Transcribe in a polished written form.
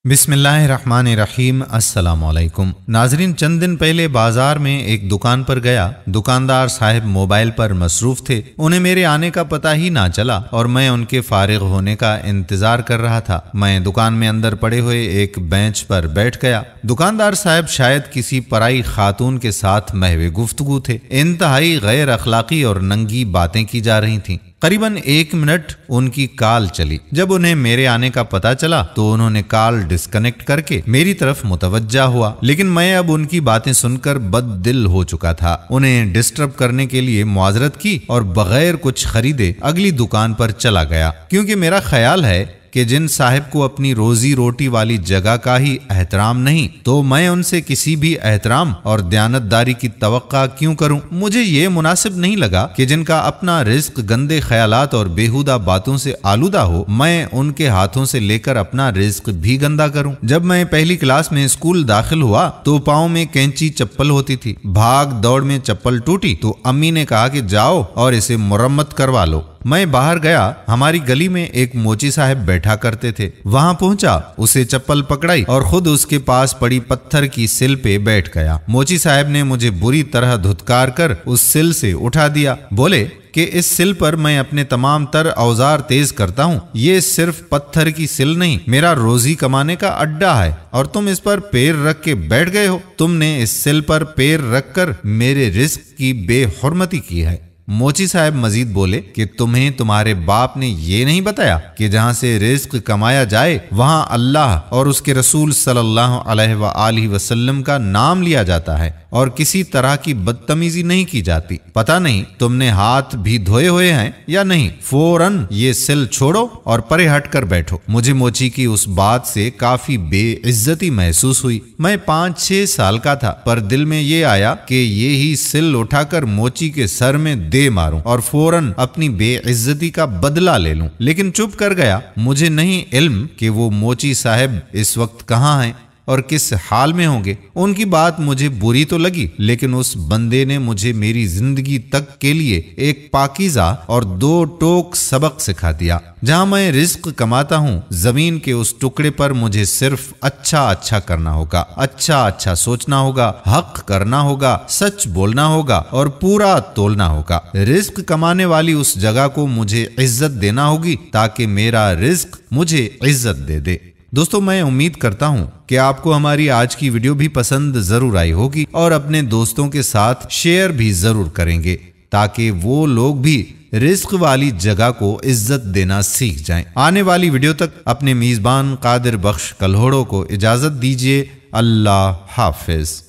बिस्मिल्लाहिर्रहमानिर्रहीम। अस्सलाम वालेकुम नाजरीन, चंद दिन पहले बाजार में एक दुकान पर गया। दुकानदार साहब मोबाइल पर मसरूफ थे। उन्हें मेरे आने का पता ही ना चला और मैं उनके फारिग होने का इंतजार कर रहा था। मैं दुकान में अंदर पड़े हुए एक बेंच पर बैठ गया। दुकानदार साहब शायद किसी पराई खातून के साथ महवे गुफ्तगू थे। इंतहाई गैर अखलाकी और नंगी बातें की जा रही थीं। करीबन 1 मिनट उनकी कॉल चली। जब उन्हें मेरे आने का पता चला तो उन्होंने कॉल डिस्कनेक्ट करके मेरी तरफ मुतवज्जा हुआ, लेकिन मैं अब उनकी बातें सुनकर बददिल हो चुका था। उन्हें डिस्टर्ब करने के लिए मुआजरत की और बगैर कुछ खरीदे अगली दुकान पर चला गया, क्योंकि मेरा ख्याल है कि जिन साहिब को अपनी रोजी रोटी वाली जगह का ही एहतराम नहीं, तो मैं उनसे किसी भी एहतराम और दयानतदारी की तवक्का क्यों करूं। मुझे ये मुनासिब नहीं लगा कि जिनका अपना रिज्क गंदे ख्यालात और बेहुदा बातों से आलूदा हो, मैं उनके हाथों से लेकर अपना रिज्क भी गंदा करूं। जब मैं पहली क्लास में स्कूल दाखिल हुआ तो पाँव में कैंची चप्पल होती थी। भाग दौड़ में चप्पल टूटी तो अम्मी ने कहा कि जाओ और इसे मुरम्मत करवा लो। मैं बाहर गया। हमारी गली में एक मोची साहब बैठा करते थे। वहां पहुंचा, उसे चप्पल पकड़ाई और खुद उसके पास पड़ी पत्थर की सिल पे बैठ गया। मोची साहब ने मुझे बुरी तरह धुतकार कर उस सिल से उठा दिया। बोले कि इस सिल पर मैं अपने तमाम तर औजार तेज करता हूँ। ये सिर्फ पत्थर की सिल नहीं, मेरा रोजी कमाने का अड्डा है और तुम इस पर पैर रख के बैठ गए हो। तुमने इस सिल पर पैर रखकर मेरे रिज्क की बेहुरमती की है। मोची साहब मजीद बोले कि तुम्हें तुम्हारे बाप ने ये नहीं बताया कि जहां से रिज्क कमाया जाए वहां अल्लाह और उसके रसूल सल्लल्लाहु अलैहि वसल्लम का नाम लिया जाता है और किसी तरह की बदतमीजी नहीं की जाती। पता नहीं तुमने हाथ भी धोए हुए हैं या नहीं। फौरन ये सिल छोड़ो और परे हट कर बैठो। मुझे मोची की उस बात से काफी बेइज्जती महसूस हुई। मैं 5-6 साल का था, पर दिल में ये आया कि ये ही सिल उठाकर मोची के सर में दे मारूं और फौरन अपनी बेइज्जती का बदला ले लूं, लेकिन चुप कर गया। मुझे नहीं इल्म कि वो मोची साहब इस वक्त कहाँ हैं और किस हाल में होंगे। उनकी बात मुझे बुरी तो लगी, लेकिन उस बंदे ने मुझे मेरी जिंदगी तक के लिए एक पाकीज़ा और 2 टोक सबक सिखा दिया। जहां मैं रिज्क कमाता हूं, जमीन के उस टुकड़े पर मुझे सिर्फ अच्छा करना होगा, अच्छा सोचना होगा, हक करना होगा, सच बोलना होगा और पूरा तोलना होगा। रिज्क कमाने वाली उस जगह को मुझे इज्जत देना होगी ताकि मेरा रिज्क मुझे इज्जत दे दे। दोस्तों, मैं उम्मीद करता हूं कि आपको हमारी आज की वीडियो भी पसंद जरूर आई होगी और अपने दोस्तों के साथ शेयर भी जरूर करेंगे, ताकि वो लोग भी रिज्क वाली जगह को इज्जत देना सीख जाएं। आने वाली वीडियो तक अपने मेजबान कादिर बख्श कल्होड़ो को इजाजत दीजिए। अल्लाह हाफिज।